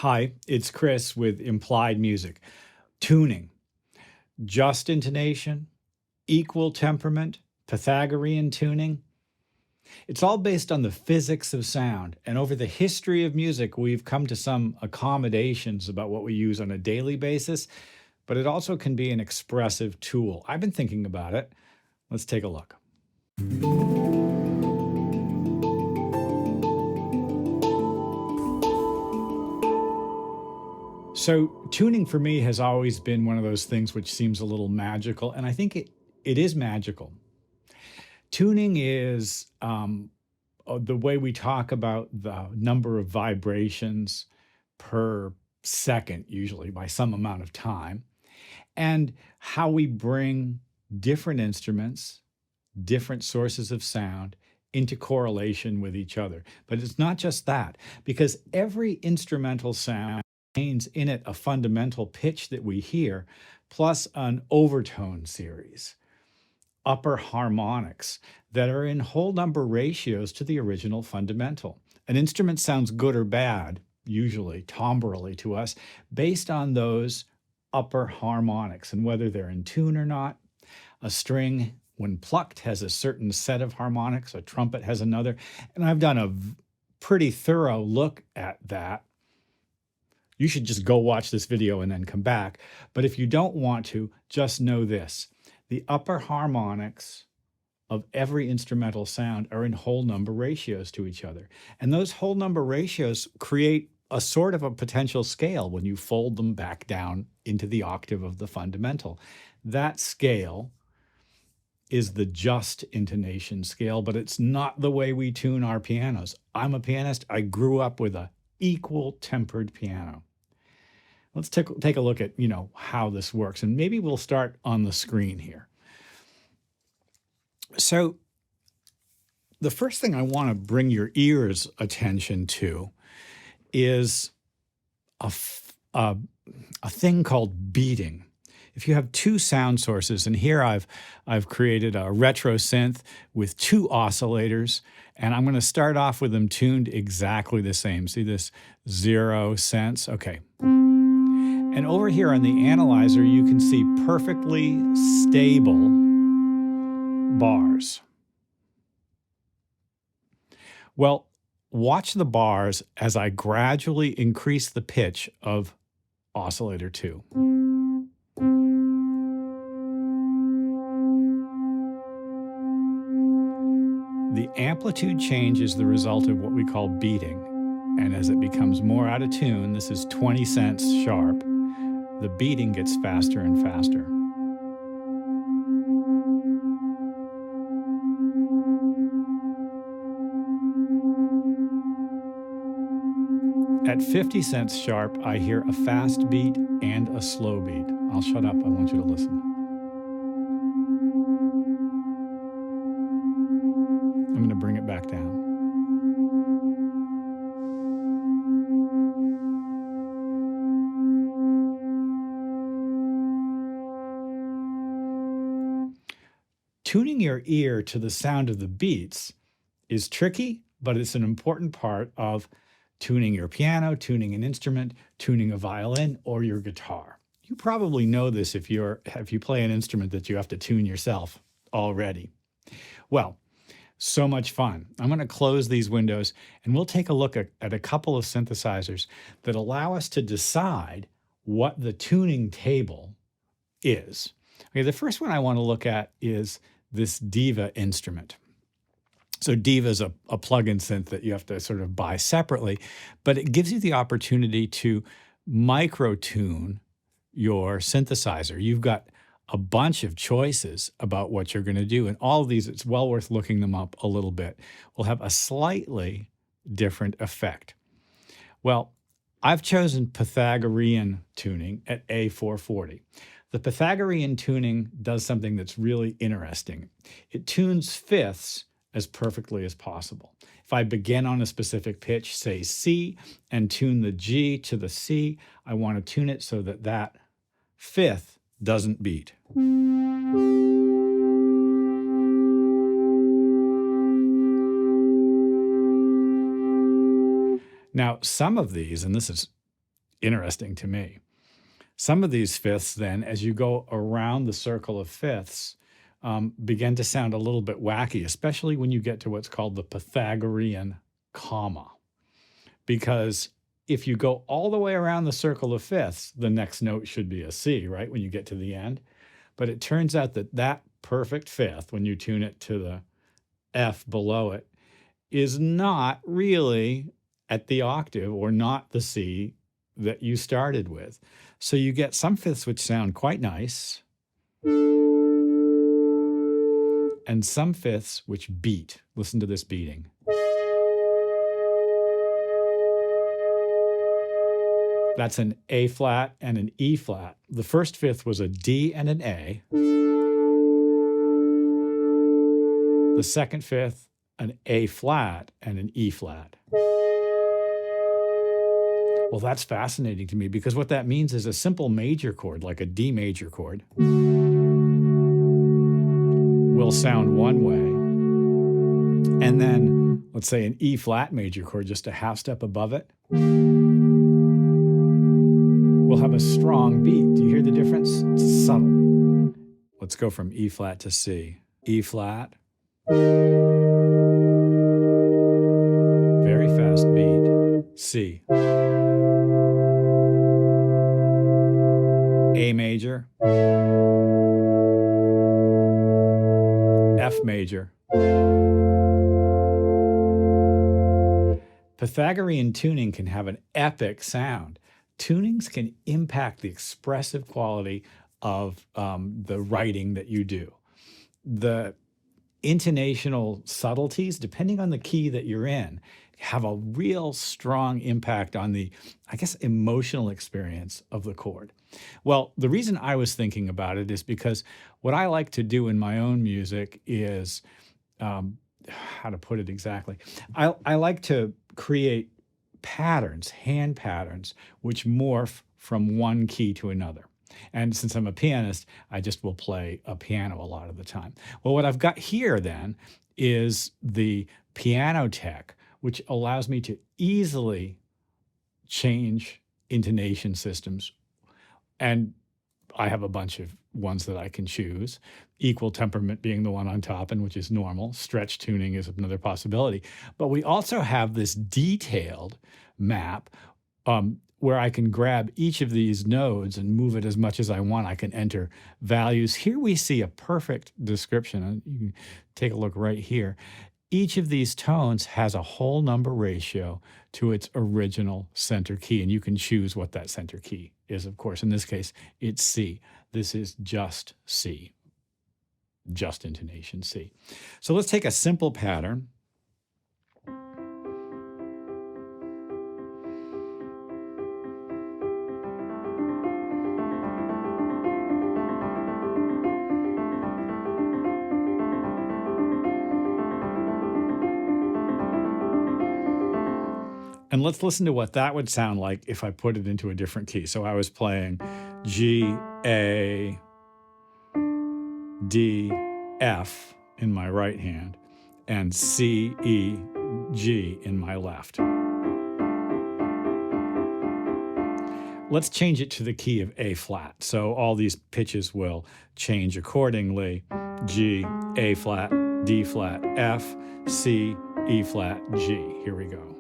Hi, it's Chris with Implied Music. Tuning, just intonation, equal temperament, Pythagorean tuning. It's all based on the physics of sound. And over the history of music, we've come to some accommodations about what we use on a daily basis, but it also can be an expressive tool. I've been thinking about it. Let's take a look. So tuning for me has always been one of those things which seems a little magical, and I think it is magical. Tuning is the way we talk about the number of vibrations per second, usually by some amount of time, and how we bring different instruments, different sources of sound into correlation with each other. But it's not just that, because every instrumental sound contains in it a fundamental pitch that we hear, plus an overtone series, upper harmonics that are in whole number ratios to the original fundamental. An instrument sounds good or bad, usually timbrally to us, based on those upper harmonics and whether they're in tune or not. A string, when plucked, has a certain set of harmonics, a trumpet has another, and I've done a pretty thorough look at that. You should just go watch this video and then come back. But if you don't want to, just know this. The upper harmonics of every instrumental sound are in whole number ratios to each other. And those whole number ratios create a sort of a potential scale when you fold them back down into the octave of the fundamental. That scale is the just intonation scale, but it's not the way we tune our pianos. I'm a pianist. I grew up with a equal tempered piano. Let's take a look at, how this works, and maybe we'll start on the screen here. So the first thing I want to bring your ears' attention to is a thing called beating. If you have two sound sources, and here I've created a retro synth with two oscillators, and I'm going to start off with them tuned exactly the same. See this 0 cents? Okay. And over here on the analyzer, you can see perfectly stable bars. Well, watch the bars as I gradually increase the pitch of oscillator 2. The amplitude change is the result of what we call beating. And as it becomes more out of tune, this is 20 cents sharp, the beating gets faster and faster. At 50 cents sharp, I hear a fast beat and a slow beat. I'll shut up, I want you to listen. I'm going to bring it back down. Tuning your ear to the sound of the beats is tricky, but it's an important part of tuning your piano, tuning an instrument, tuning a violin, or your guitar. You probably know this if you play an instrument that you have to tune yourself already. Well, so much fun. I'm going to close these windows, and we'll take a look at a couple of synthesizers that allow us to decide what the tuning table is. Okay, the first one I want to look at is this Diva instrument. So Diva is a plug-in synth that you have to sort of buy separately, but it gives you the opportunity to micro-tune your synthesizer. You've got a bunch of choices about what you're going to do, and all of these, it's well worth looking them up a little bit, will have a slightly different effect. Well, I've chosen Pythagorean tuning at A440. The Pythagorean tuning does something that's really interesting. It tunes fifths as perfectly as possible. If I begin on a specific pitch, say C, and tune the G to the C, I want to tune it so that that fifth doesn't beat. Now, some of these, and this is interesting to me. Some of these fifths then, as you go around the circle of fifths, begin to sound a little bit wacky, especially when you get to what's called the Pythagorean comma. Because if you go all the way around the circle of fifths, the next note should be a C, right, when you get to the end. But it turns out that that perfect fifth, when you tune it to the F below it, is not really at the octave or not the C that you started with. So you get some fifths which sound quite nice and some fifths which beat. Listen to this beating. That's an A flat and an E flat. The first fifth was a D and an A. The second fifth, an A flat and an E flat. Well, that's fascinating to me because what that means is a simple major chord, like a D major chord, will sound one way. And then, let's say an E flat major chord, just a half step above it, will have a strong beat. Do you hear the difference? It's subtle. Let's go from E flat to C. E flat. Very fast beat. C. A major. F major. Pythagorean tuning can have an epic sound. Tunings can impact the expressive quality of the writing that you do. The intonational subtleties, depending on the key that you're in, have a real strong impact on the, I guess, emotional experience of the chord. Well, the reason I was thinking about it is because what I like to do in my own music is, how to put it exactly, I like to create patterns, hand patterns, which morph from one key to another. And since I'm a pianist, I just will play a piano a lot of the time. Well, what I've got here then is the Pianoteq, which allows me to easily change intonation systems. And I have a bunch of ones that I can choose. Equal temperament being the one on top, and which is normal. Stretch tuning is another possibility. But we also have this detailed map where I can grab each of these nodes and move it as much as I want. I can enter values. Here we see a perfect description. You can take a look right here. Each of these tones has a whole number ratio to its original center key, and you can choose what that center key is, of course. In this case, it's C. This is just C, just intonation C. So let's take a simple pattern. And let's listen to what that would sound like if I put it into a different key. So I was playing G, A, D, F in my right hand, and C, E, G in my left. Let's change it to the key of A flat. So all these pitches will change accordingly. G, A flat, D flat, F, C, E flat, G. Here we go.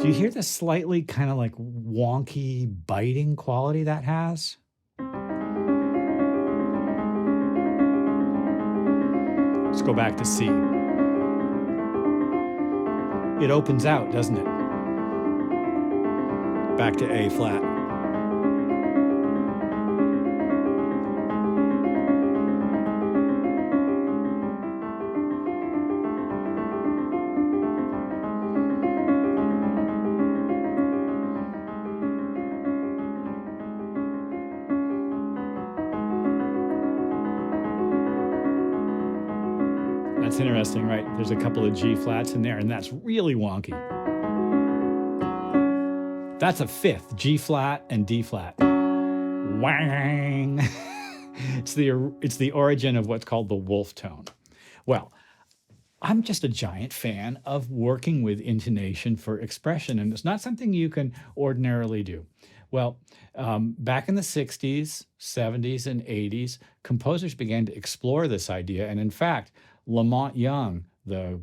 Do you hear the slightly kind of like wonky biting quality that has? Let's go back to C. It opens out, doesn't it? Back to A flat. That's interesting, right? There's a couple of G flats in there, and that's really wonky. That's a fifth, G flat and D flat. Wang! It's the origin of what's called the wolf tone. Well, I'm just a giant fan of working with intonation for expression, and it's not something you can ordinarily do. Well, back in the 60s, 70s, and 80s, composers began to explore this idea. And in fact, Lamont Young, the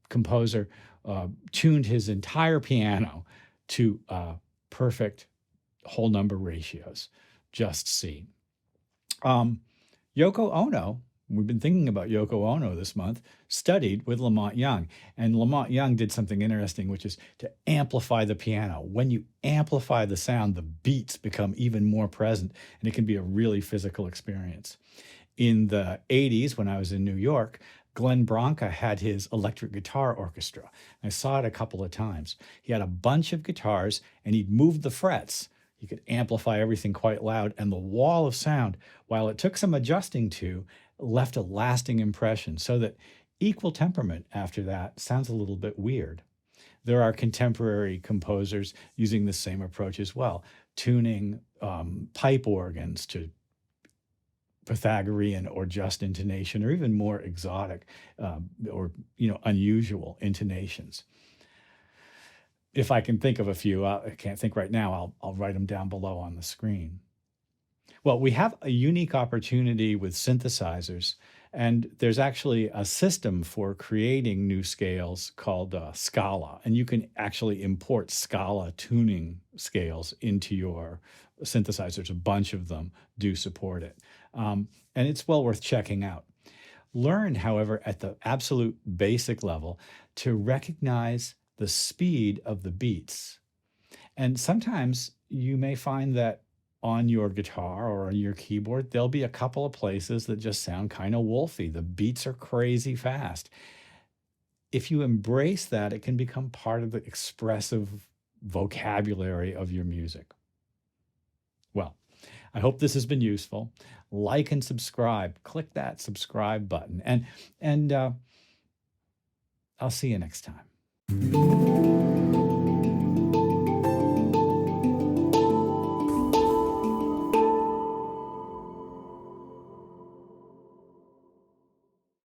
composer, tuned his entire piano to perfect whole number ratios, just C. Yoko Ono, we've been thinking about Yoko Ono this month, studied with Lamont Young. And Lamont Young did something interesting, which is to amplify the piano. When you amplify the sound, the beats become even more present, and it can be a really physical experience. In the 80s, when I was in New York, Glenn Branca had his electric guitar orchestra. I saw it a couple of times. He had a bunch of guitars, and he'd move the frets. He could amplify everything quite loud, and the wall of sound, while it took some adjusting to, left a lasting impression, so that equal temperament after that sounds a little bit weird. There are contemporary composers using the same approach as well, tuning pipe organs to Pythagorean or just intonation, or even more exotic or unusual intonations. If I can think of a few, I can't think right now, I'll write them down below on the screen. Well, we have a unique opportunity with synthesizers, and there's actually a system for creating new scales called Scala, and you can actually import Scala tuning scales into your synthesizers. A bunch of them do support it, and it's well worth checking out. Learn, however, at the absolute basic level to recognize the speed of the beats. And sometimes you may find that on your guitar or on your keyboard, there'll be a couple of places that just sound kind of wolfy. The beats are crazy fast. If you embrace that, it can become part of the expressive vocabulary of your music. Well, I hope this has been useful. Like and subscribe. Click that subscribe button. And I'll see you next time.